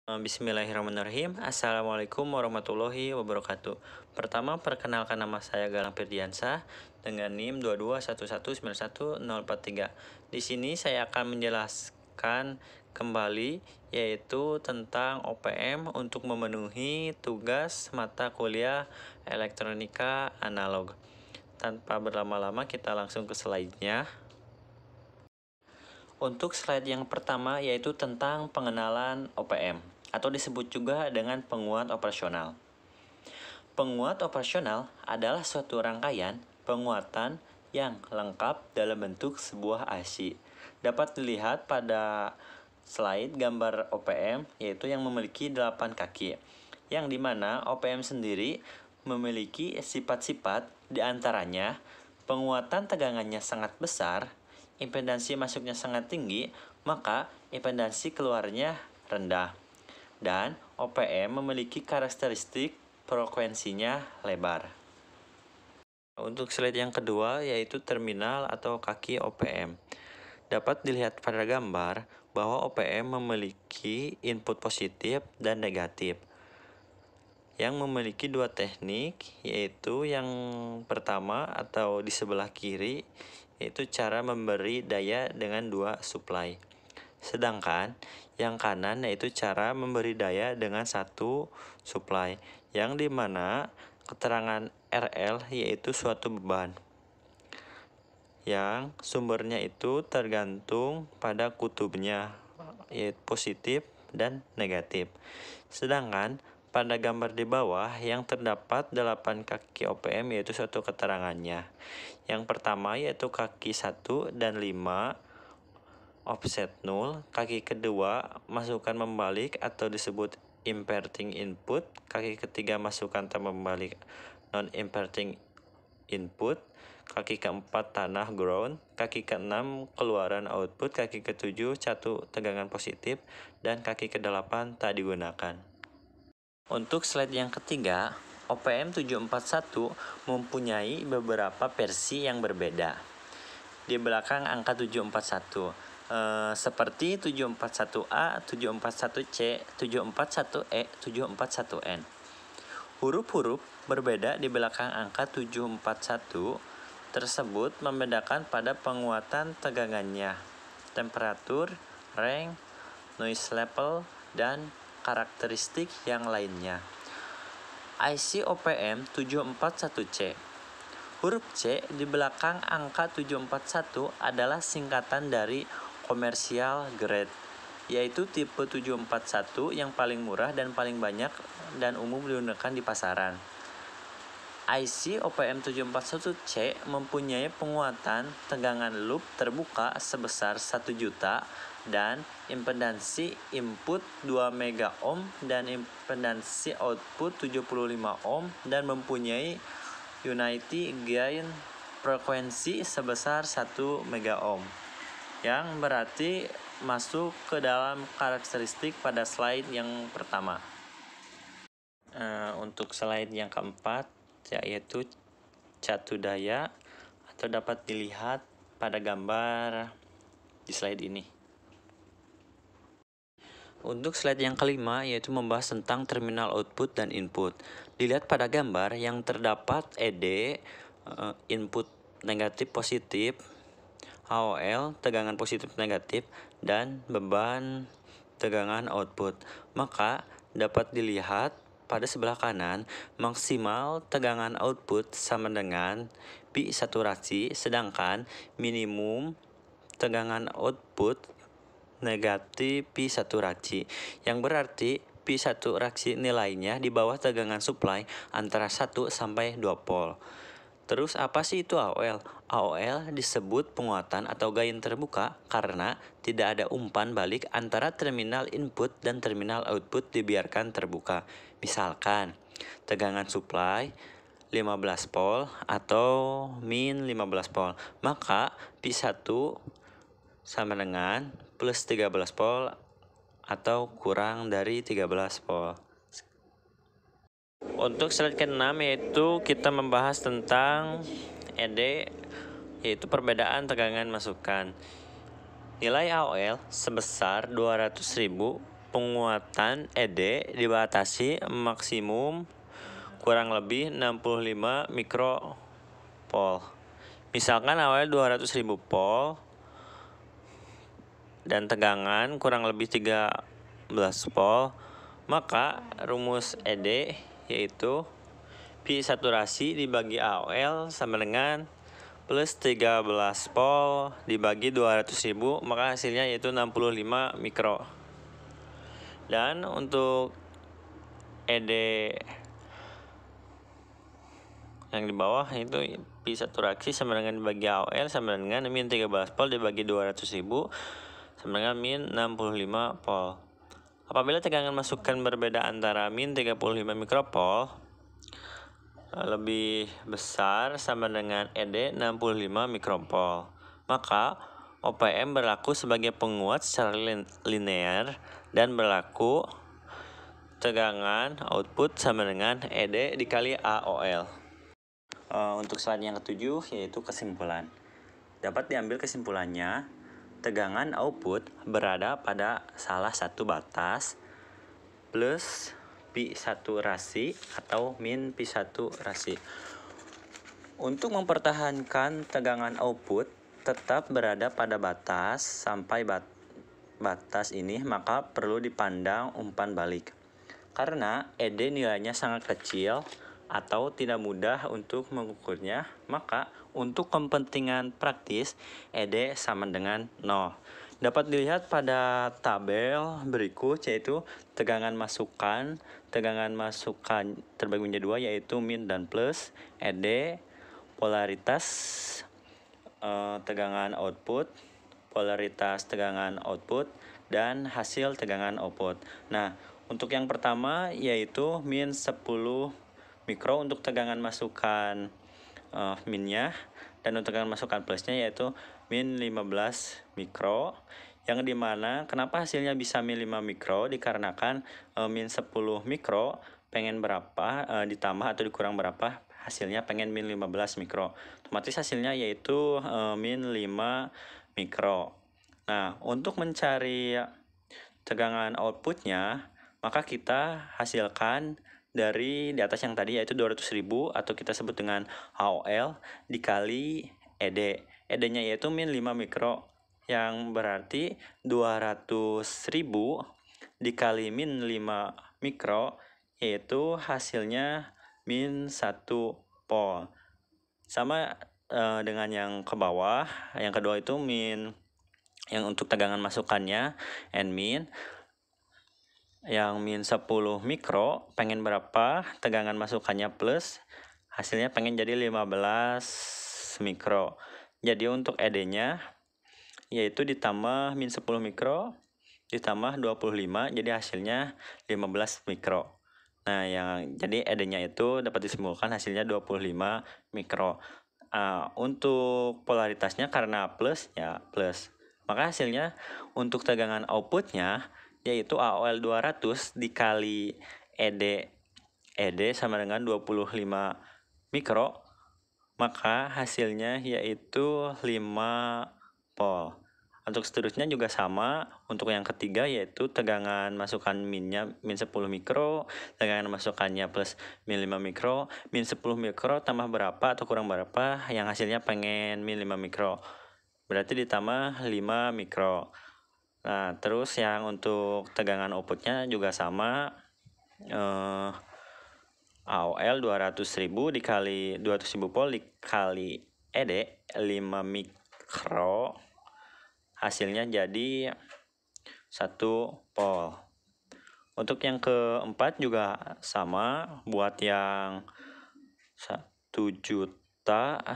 Bismillahirrahmanirrahim. Assalamualaikum warahmatullahi wabarakatuh. Pertama, perkenalkan nama saya Galang Firdiansah dengan NIM 221191043. Di sini saya akan menjelaskan kembali yaitu tentang OPM untuk memenuhi tugas mata kuliah elektronika analog. Tanpa berlama-lama kita langsung ke slide-nya. Untuk slide yang pertama yaitu tentang pengenalan OPM atau disebut juga dengan penguat operasional. Penguat operasional adalah suatu rangkaian penguatan yang lengkap dalam bentuk sebuah IC. Dapat dilihat pada slide gambar OPM yaitu yang memiliki 8 kaki, yang dimana OPM sendiri memiliki sifat-sifat diantaranya penguatan tegangannya sangat besar, impedansi masuknya sangat tinggi, maka impedansi keluarnya rendah. Dan OPM memiliki karakteristik frekuensinya lebar. Untuk slide yang kedua yaitu terminal atau kaki OPM. Dapat dilihat pada gambar bahwa OPM memiliki input positif dan negatif, yang memiliki dua teknik, yaitu yang pertama atau di sebelah kiri yaitu cara memberi daya dengan dua supply. Sedangkan yang kanan yaitu cara memberi daya dengan satu supply, yang dimana keterangan RL yaitu suatu beban, yang sumbernya itu tergantung pada kutubnya, yaitu positif dan negatif. Sedangkan pada gambar di bawah yang terdapat 8 kaki OPM yaitu suatu keterangannya. Yang pertama yaitu kaki 1 dan 5 offset 0, kaki kedua masukan membalik atau disebut inverting input, kaki ketiga masukan tanpa membalik non inverting input, kaki keempat tanah ground, kaki keenam keluaran output, kaki ketujuh satu tegangan positif, dan kaki kedelapan tak digunakan. Untuk slide yang ketiga, OPM 741 mempunyai beberapa versi yang berbeda. Di belakang angka 741 seperti 741A, 741C, 741E, 741N. Huruf-huruf berbeda di belakang angka 741 tersebut membedakan pada penguatan tegangannya, temperatur, range, noise level, dan karakteristik yang lainnya. IC OPM 741C. Huruf C di belakang angka 741 adalah singkatan dari commercial grade, yaitu tipe 741 yang paling murah dan paling banyak dan umum digunakan di pasaran. IC OPM 741C mempunyai penguatan tegangan loop terbuka sebesar 1 juta dan impedansi input 2 mega ohm dan impedansi output 75 ohm dan mempunyai unity gain frekuensi sebesar 1 mega ohm, yang berarti masuk ke dalam karakteristik pada slide yang pertama. Untuk slide yang keempat yaitu catu daya atau dapat dilihat pada gambar di slide ini. Untuk slide yang kelima yaitu membahas tentang terminal output dan input. Dilihat pada gambar yang terdapat ED input negatif positif, AOL tegangan positif negatif, dan beban tegangan output. Maka dapat dilihat pada sebelah kanan maksimal tegangan output sama dengan pi saturasi, sedangkan minimum tegangan output negatif pi saturasi, yang berarti pi saturasi nilainya di bawah tegangan supply antara 1 sampai 2 volt. Terus apa sih itu AOL? AOL disebut penguatan atau gain terbuka karena tidak ada umpan balik antara terminal input dan terminal output, dibiarkan terbuka. Misalkan tegangan supply 15 volt atau min 15 volt, maka P1 sama dengan plus 13 volt atau kurang dari 13 volt. Untuk slide ke-6 yaitu kita membahas tentang ED, yaitu perbedaan tegangan masukan. Nilai AOL sebesar 200.000 penguatan ED dibatasi maksimum kurang lebih 65 mikropol. Misalkan awalnya 200.000 volt dan tegangan kurang lebih 13 volt, maka rumus ED yaitu Pi saturasi dibagi AOL sama dengan plus 13 volt dibagi 200.000, maka hasilnya yaitu 65 mikro. Dan untuk ED yang di bawah itu Pi saturasi sama dengan dibagi AOL sama dengan min 13 volt dibagi 200.000 sama dengan min 65 volt. Apabila tegangan masukan berbeda antara min 35 mikropol lebih besar sama dengan ED 65 mikropol, maka OPM berlaku sebagai penguat secara linear dan berlaku tegangan output sama dengan ED dikali AOL. Untuk slide yang ketujuh yaitu kesimpulan. Dapat diambil kesimpulannya, tegangan output berada pada salah satu batas plus Pi saturasi atau min Pi saturasi. Untuk mempertahankan tegangan output tetap berada pada batas sampai batas ini, maka perlu dipandang umpan balik. Karena ED nilainya sangat kecil atau tidak mudah untuk mengukurnya, maka untuk kepentingan praktis ED sama dengan 0. Dapat dilihat pada tabel berikut, yaitu tegangan masukan terbagi menjadi dua, yaitu min dan plus, ED, polaritas tegangan output, polaritas tegangan output, dan hasil tegangan output. Nah, untuk yang pertama yaitu min 10 mikro untuk tegangan masukan minnya, dan untuk tegangan masukan plusnya yaitu min 15 mikro, yang dimana kenapa hasilnya bisa min 5 mikro dikarenakan min 10 mikro pengen berapa ditambah atau dikurang berapa, hasilnya pengen min 15 mikro, otomatis hasilnya yaitu min 5 mikro. Nah, untuk mencari tegangan outputnya, maka kita hasilkan dari di atas yang tadi yaitu 200.000 atau kita sebut dengan AOL dikali ED. ED-nya yaitu min 5 mikro, yang berarti 200.000 dikali min 5 mikro yaitu hasilnya min 1 volt. Sama dengan yang ke bawah, yang kedua itu min, yang untuk tegangan masukannya N min, yang min 10 mikro pengen berapa, tegangan masukannya plus, hasilnya pengen jadi 15 mikro. Jadi untuk ED-nya yaitu ditambah min 10 mikro ditambah 25, jadi hasilnya 15 mikro. Nah, yang jadi ED-nya itu dapat disimpulkan hasilnya 25 mikro. Untuk polaritasnya karena plus ya plus, maka hasilnya untuk tegangan outputnya yaitu AOL 200 dikali ED sama dengan 25 mikro, maka hasilnya yaitu 5 volt. Untuk seterusnya juga sama. Untuk yang ketiga yaitu tegangan masukan minnya min 10 mikro, tegangan masukannya plus min 5 mikro, min 10 mikro tambah berapa atau kurang berapa, yang hasilnya pengen min 5 mikro, berarti ditambah 5 mikro. Nah, terus yang untuk tegangan outputnya juga sama, AOL 200.000 dikali 200.000 volt dikali ED 5 mikro, hasilnya jadi 1 volt. Untuk yang keempat juga sama, buat yang 1 juta 1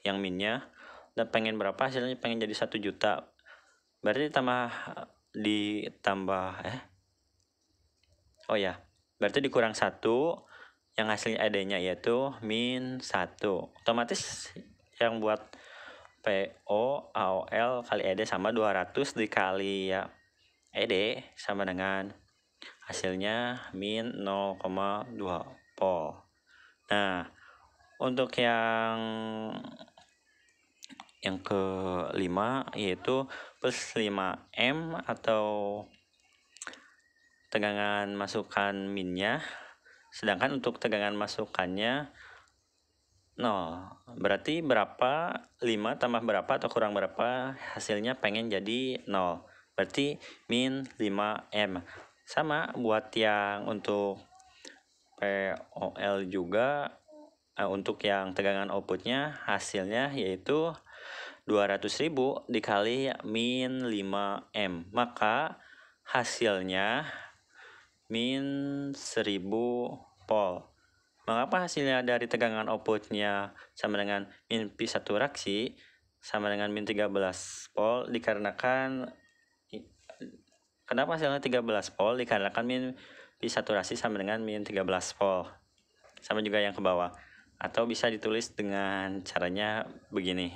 yang minnya, dan pengen berapa, hasilnya pengen jadi 1 juta, berarti berarti dikurang 1, yang hasilnya ED-nya yaitu min 1. Otomatis yang buat PO AOL kali ED sama 200 dikali ya ED sama dengan hasilnya min 0,2 volt. Nah, untuk yang kelima yaitu plus 5M atau tegangan masukan minnya, sedangkan untuk tegangan masukannya 0. Berarti berapa 5 tambah berapa atau kurang berapa, hasilnya pengen jadi 0. Berarti min 5M. Sama buat yang untuk POL juga, untuk yang tegangan outputnya hasilnya yaitu 200.000 dikali min 5M. Maka hasilnya min 1000 volt. Mengapa hasilnya dari tegangan outputnya sama dengan min pi saturasi sama dengan min 13 volt? Dikarenakan kenapa hasilnya 13 volt? Dikarenakan min pi saturasi sama dengan min 13 volt. Sama juga yang ke bawah. Atau bisa ditulis dengan caranya begini.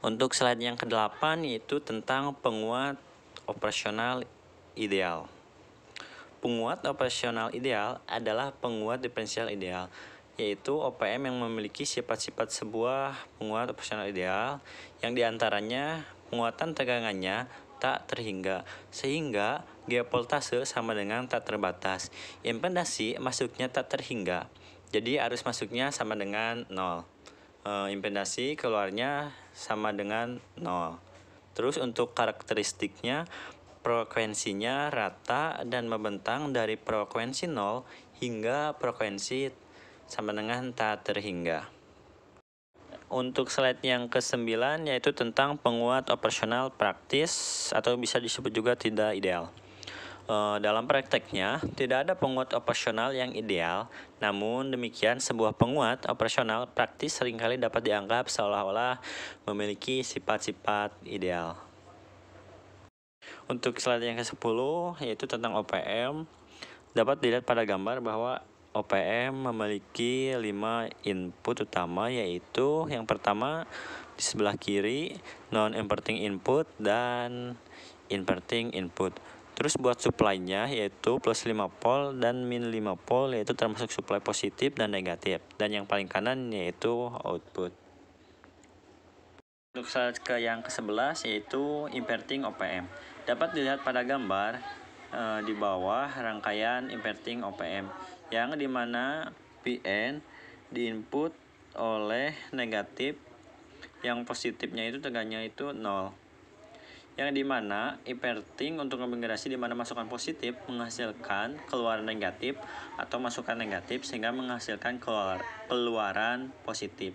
Untuk slide yang ke-8 yaitu tentang penguat operasional ideal. Penguat operasional ideal adalah penguat diferensial ideal, yaitu OPM yang memiliki sifat-sifat sebuah penguat operasional ideal, yang diantaranya penguatan tegangannya tak terhingga, sehingga G voltase sama dengan tak terbatas. Impedasi masuknya tak terhingga, jadi arus masuknya sama dengan 0. Impedasi keluarnya sama dengan 0. Terus untuk karakteristiknya, frekuensinya rata dan membentang dari frekuensi 0 hingga frekuensi sama dengan tak terhingga. Untuk slide yang ke-9 yaitu tentang penguat operasional praktis atau bisa disebut juga tidak ideal. Dalam prakteknya, tidak ada penguat operasional yang ideal, namun demikian sebuah penguat operasional praktis seringkali dapat dianggap seolah-olah memiliki sifat-sifat ideal. Untuk slide yang ke-10 yaitu tentang OPM, dapat dilihat pada gambar bahwa OPM memiliki 5 input utama, yaitu yang pertama di sebelah kiri non-inverting input dan inverting input. Terus buat supply-nya yaitu plus 5 volt dan min 5 volt, yaitu termasuk supply positif dan negatif. Dan yang paling kanan yaitu output. Untuk slide yang ke-11 yaitu inverting OPM. Dapat dilihat pada gambar di bawah rangkaian inverting OPM, yang dimana Pn diinput oleh negatif, yang positifnya itu tegangannya itu 0. Yang dimana inverting untuk konfigurasi dimana masukan positif menghasilkan keluaran negatif atau masukan negatif sehingga menghasilkan keluaran positif.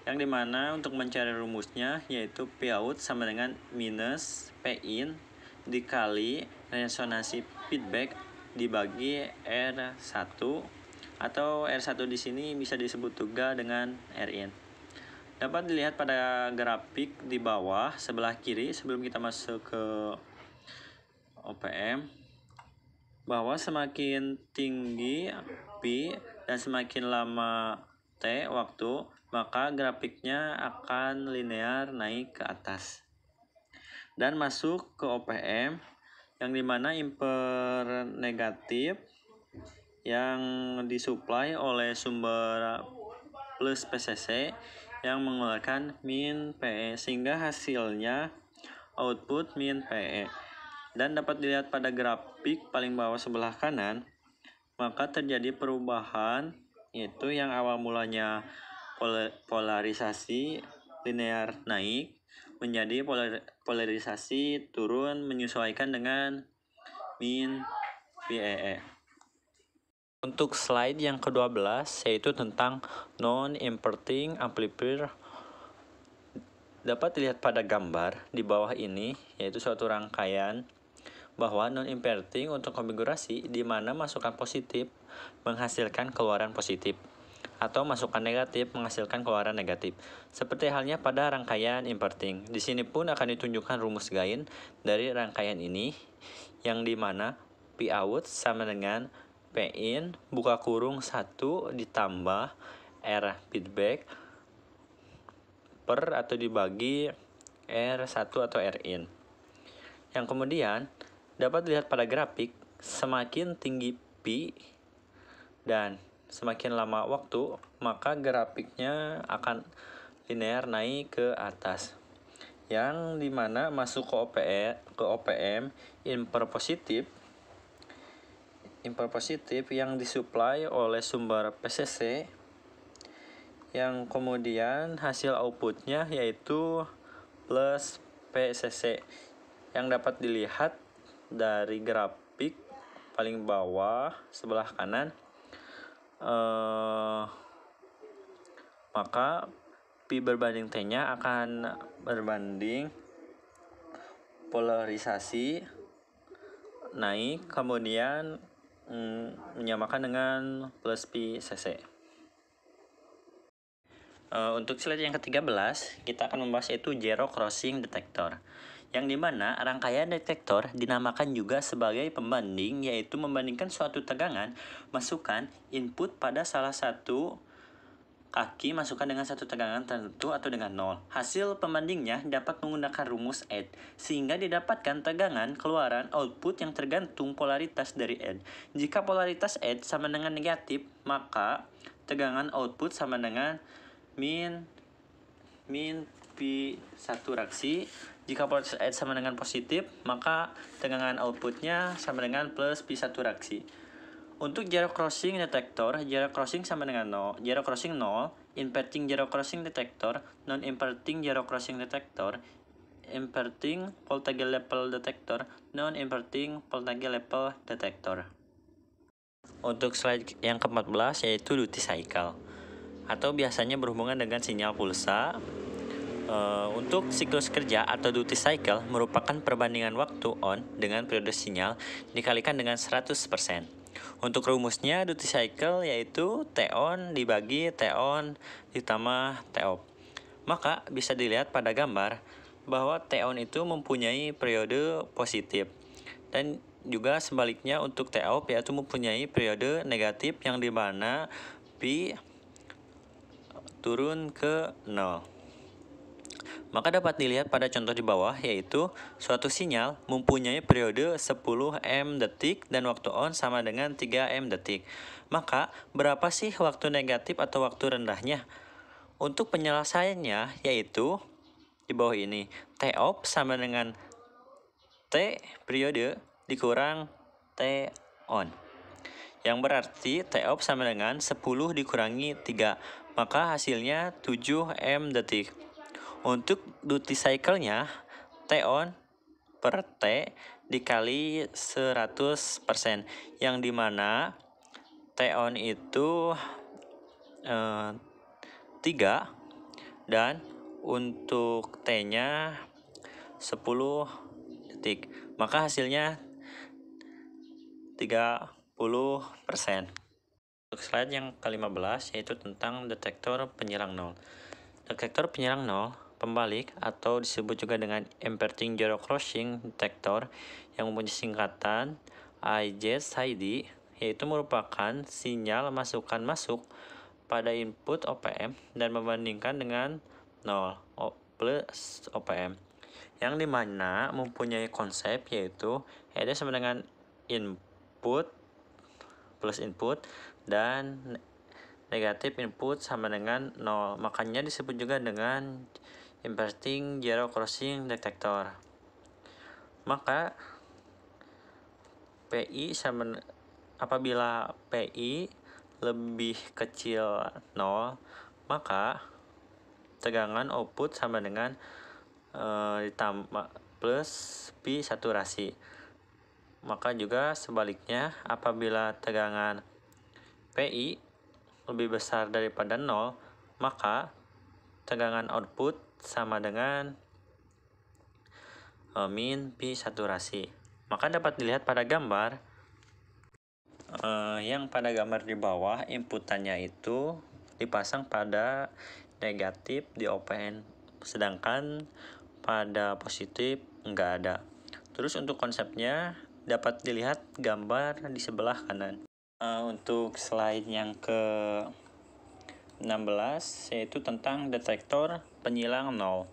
Yang dimana untuk mencari rumusnya yaitu Pout sama dengan minus Pin dikali resonansi feedback dibagi R1, atau R1 di sini bisa disebut juga dengan Rin. Dapat dilihat pada grafik di bawah sebelah kiri sebelum kita masuk ke OPM, bahwa semakin tinggi Pi dan semakin lama T waktu, maka grafiknya akan linear naik ke atas. Dan masuk ke OPM, yang dimana imper negatif yang disuplai oleh sumber plus PCC yang mengeluarkan min PE, sehingga hasilnya output min PE. Dan dapat dilihat pada grafik paling bawah sebelah kanan, maka terjadi perubahan, yaitu yang awal mulanya polarisasi linear naik menjadi polarisasi turun menyesuaikan dengan min PE. Untuk slide yang ke-12 yaitu tentang non-inverting amplifier. Dapat dilihat pada gambar di bawah ini yaitu suatu rangkaian bahwa non-inverting untuk konfigurasi di mana masukan positif menghasilkan keluaran positif atau masukan negatif menghasilkan keluaran negatif. Seperti halnya pada rangkaian inverting. Di sini pun akan ditunjukkan rumus gain dari rangkaian ini, yang dimana Pout sama dengan Pin buka kurung 1 ditambah R feedback per atau dibagi R1 atau Rin. Yang kemudian dapat dilihat pada grafik, semakin tinggi Pi dan semakin lama waktu, maka grafiknya akan linear naik ke atas. yang dimana masuk ke OPM input positif yang disuplai oleh sumber PCC, yang kemudian hasil outputnya yaitu plus PCC yang dapat dilihat dari grafik paling bawah sebelah kanan. Maka Pi berbanding T-nya akan berbanding polarisasi naik, kemudian menyamakan dengan plus Pi cc. Untuk slide yang ke-13, kita akan membahas yaitu zero crossing detector, yang dimana rangkaian detektor dinamakan juga sebagai pembanding, yaitu membandingkan suatu tegangan masukan input pada salah satu kaki masukan dengan satu tegangan tertentu atau dengan nol. Hasil pembandingnya dapat menggunakan rumus ED, sehingga didapatkan tegangan keluaran output yang tergantung polaritas dari ED. Jika polaritas ED sama dengan negatif, maka tegangan output sama dengan min pi saturaksi. Jika polaritas ED sama dengan positif, maka tegangan outputnya sama dengan plus pi saturaksi. Untuk zero crossing detektor, zero crossing sama dengan 0. Zero crossing 0, inverting zero crossing detektor, non-inverting zero crossing detektor, inverting voltage level detektor, non-inverting voltage level detektor. Untuk slide yang ke-14 yaitu duty cycle, atau biasanya berhubungan dengan sinyal pulsa. Untuk siklus kerja atau duty cycle merupakan perbandingan waktu on dengan periode sinyal dikalikan dengan 100%. Untuk rumusnya duty cycle yaitu T on dibagi T on ditambah T off. Maka bisa dilihat pada gambar bahwa T on itu mempunyai periode positif, dan juga sebaliknya untuk T off yaitu mempunyai periode negatif yang dimana pi turun ke 0. Maka dapat dilihat pada contoh di bawah, yaitu suatu sinyal mempunyai periode 10 M detik dan waktu on sama dengan 3 M detik. Maka berapa sih waktu negatif atau waktu rendahnya? Untuk penyelesaiannya yaitu di bawah ini, T off sama dengan T periode dikurang T on, yang berarti T off sama dengan 10 dikurangi 3, maka hasilnya 7 M detik. Untuk duty cycle-nya, T on per T dikali 100%, yang dimana T on itu 3, dan untuk T-nya 10 detik. Maka hasilnya 30%. Untuk slide yang ke-15 yaitu tentang detektor penyerang nol. Detektor penyerang nol pembalik atau disebut juga dengan inverting zero crossing detector yang mempunyai singkatan IZID, yaitu merupakan sinyal masukan masuk pada input OPM dan membandingkan dengan 0 plus OPM, yang dimana mempunyai konsep yaitu ED sama dengan input plus input dan negatif input sama dengan 0. Makanya disebut juga dengan inverting zero crossing detector. Maka PI apabila PI lebih kecil 0, maka tegangan output sama dengan ditambah plus pi saturasi. Maka juga sebaliknya, apabila tegangan PI lebih besar daripada 0, maka tegangan output sama dengan min pi saturasi. Maka dapat dilihat pada gambar yang pada gambar di bawah, inputannya itu dipasang pada negatif di OPN, sedangkan pada positif enggak ada. Terus untuk konsepnya dapat dilihat gambar di sebelah kanan. Untuk slide yang ke-16 yaitu tentang detektor penyilang nol,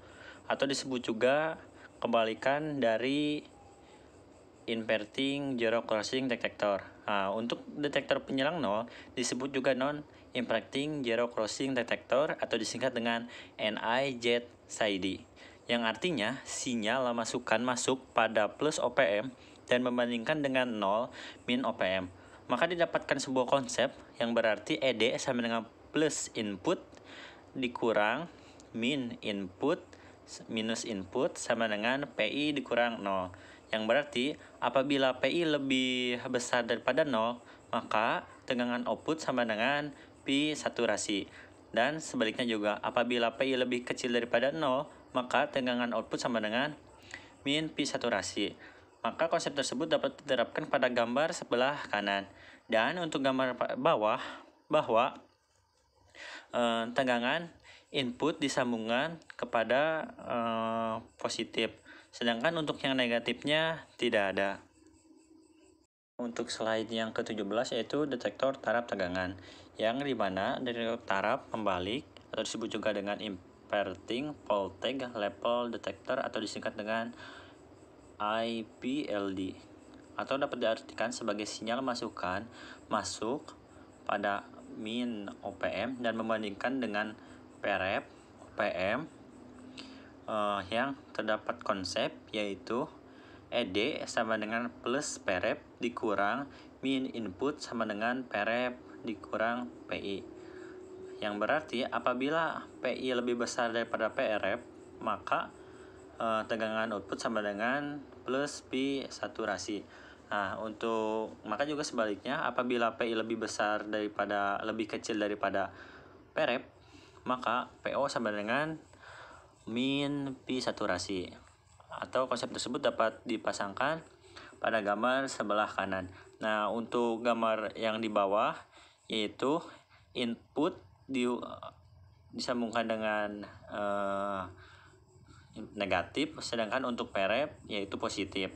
atau disebut juga kebalikan dari inverting zero crossing detector. Untuk detektor penyilang nol disebut juga non-inverting zero crossing detector atau disingkat dengan NIZID, yang artinya sinyal masukan masuk pada plus OPM dan membandingkan dengan 0 min OPM. Maka didapatkan sebuah konsep yang berarti ED sama dengan plus input dikurang min input minus input sama dengan PI dikurang 0. Yang berarti apabila PI lebih besar daripada 0, maka tegangan output sama dengan Pi saturasi. Dan sebaliknya juga, apabila PI lebih kecil daripada 0, maka tegangan output sama dengan min Pi saturasi. Maka konsep tersebut dapat diterapkan pada gambar sebelah kanan. Dan untuk gambar bawah, bahwa tegangan input disambungkan kepada positif, sedangkan untuk yang negatifnya tidak ada. Untuk slide yang ke-17 yaitu detektor taraf tegangan, yang dimana detektor taraf membalik atau disebut juga dengan inverting voltage level detector atau disingkat dengan IPLD, atau dapat diartikan sebagai sinyal masukan masuk pada min OPM dan membandingkan dengan Prep OPM yang terdapat konsep yaitu ED sama dengan plus Prep dikurang min input sama dengan Prep dikurang PI, yang berarti apabila PI lebih besar daripada Prep, maka tegangan output sama dengan plus Pi saturasi. Nah, maka juga sebaliknya, apabila PI lebih kecil daripada Prep, maka PO sama dengan min Pi saturasi. Atau konsep tersebut dapat dipasangkan pada gambar sebelah kanan. Nah, untuk gambar yang di bawah yaitu input disambungkan dengan negatif, sedangkan untuk Prep yaitu positif.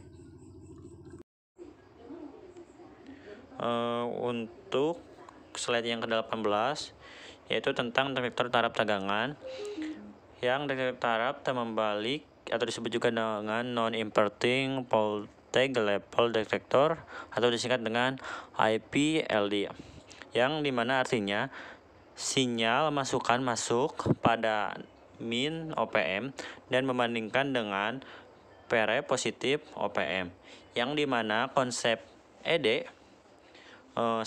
Untuk slide yang ke-18 yaitu tentang detektor taraf tegangan, yang detektor taraf membalik atau disebut juga dengan non-inverting voltage level detector atau disingkat dengan IPLD, yang dimana artinya sinyal masukan masuk pada min OPM dan membandingkan dengan Prep positif OPM, yang dimana konsep ED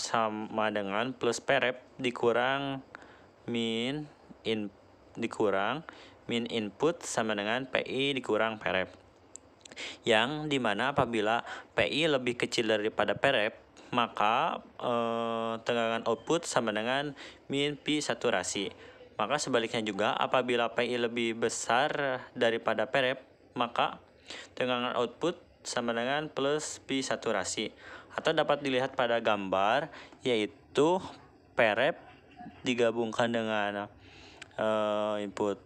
sama dengan plus Prep dikurang min input sama dengan PI dikurang Prep, yang dimana apabila PI lebih kecil daripada Prep, maka tegangan output sama dengan min Pi saturasi. Maka sebaliknya juga, apabila PI lebih besar daripada Prep, maka tegangan output sama dengan plus Pi saturasi. Atau dapat dilihat pada gambar yaitu Prep digabungkan dengan input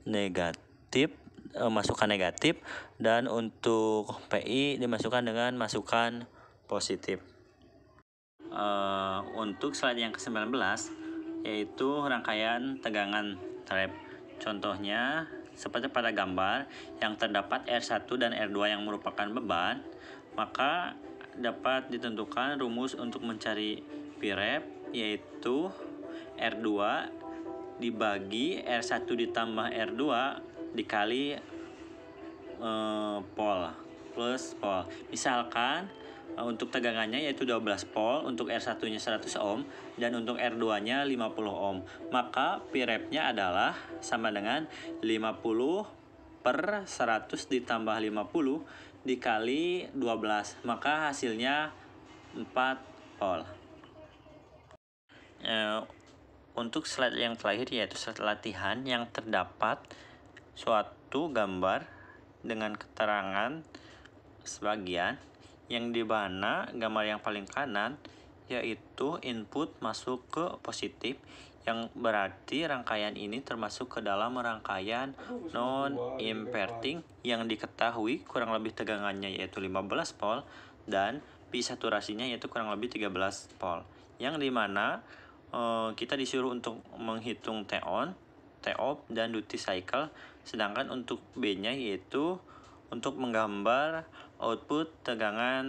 negatif, masukan negatif, dan untuk PI dimasukkan dengan masukan positif. Untuk slide yang ke-19 yaitu rangkaian tegangan trap. Contohnya seperti pada gambar yang terdapat R1 dan R2 yang merupakan beban, maka dapat ditentukan rumus untuk mencari Prep yaitu R2 dibagi R1 ditambah R2 dikali pol plus pol. Misalkan untuk tegangannya yaitu 12 volt, untuk R1-nya 100 ohm, dan untuk R2-nya 50 ohm. Maka Prep-nya adalah sama dengan 50 per 100 ditambah 50 dikali 12. Maka hasilnya 4 volt. Untuk slide yang terakhir yaitu slide latihan, yang terdapat suatu gambar dengan keterangan sebagian, yang di mana gambar yang paling kanan yaitu input masuk ke positif, yang berarti rangkaian ini termasuk ke dalam rangkaian non-inverting yang diketahui kurang lebih tegangannya yaitu 15 volt dan Pi saturasinya yaitu kurang lebih 13 volt, yang dimana kita disuruh untuk menghitung T-on, T-off, dan duty cycle, sedangkan untuk B-nya yaitu untuk menggambar output tegangan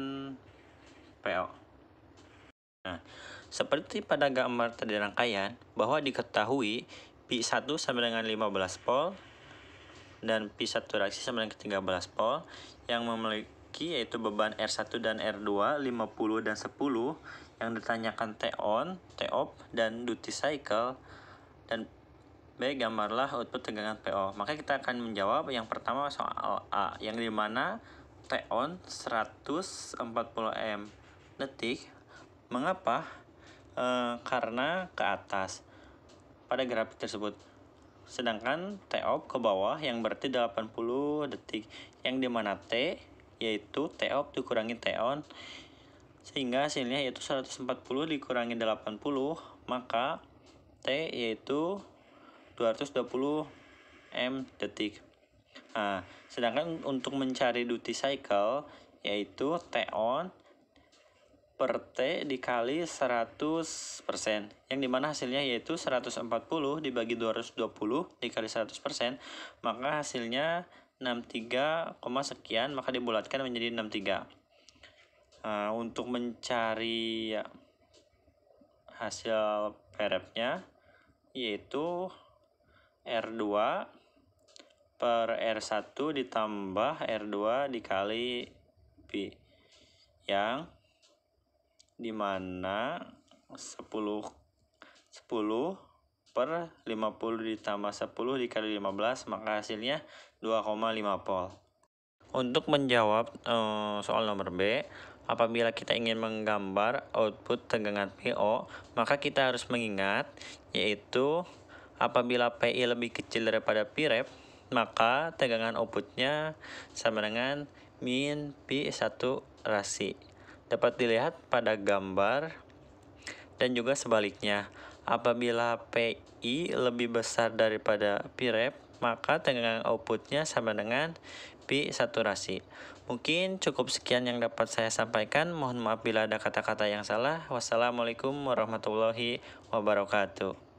PO. Nah, seperti pada gambar tadi rangkaian, bahwa diketahui Pi1 sama dengan 15 volt, dan pi saturasi sama dengan 13 volt yang memiliki yaitu beban R1 dan R2 50 dan 10 yang ditanyakan T-off dan duty cycle, dan B. Gambarlah output tegangan PO. Maka kita akan menjawab yang pertama soal A, yang dimana T-on 140 M detik. Mengapa? Karena ke atas pada grafik tersebut. Sedangkan T-off ke bawah yang berarti 80 detik. Yang dimana T yaitu T-off dikurangi T-on, sehingga hasilnya yaitu 140 dikurangi 80, maka T yaitu 220 M detik. Nah, sedangkan untuk mencari duty cycle yaitu T-on per T dikali 100%, yang dimana hasilnya yaitu 140 dibagi 220 dikali 100%, maka hasilnya 63, sekian, maka dibulatkan menjadi 63. Untuk mencari hasil Prep-nya yaitu R2 per R1 ditambah R2 dikali pi, yang dimana 10 per 50 ditambah 10 dikali 15, maka hasilnya 2,5 volt. Untuk menjawab soal nomor B, apabila kita ingin menggambar output tegangan PO, maka kita harus mengingat yaitu apabila PI lebih kecil daripada Prep, maka tegangan outputnya sama dengan min pi saturasi. Dapat dilihat pada gambar, dan juga sebaliknya. Apabila PI lebih besar daripada Prep, maka tegangan outputnya sama dengan pi saturasi. Mungkin cukup sekian yang dapat saya sampaikan. Mohon maaf bila ada kata-kata yang salah. Wassalamualaikum warahmatullahi wabarakatuh.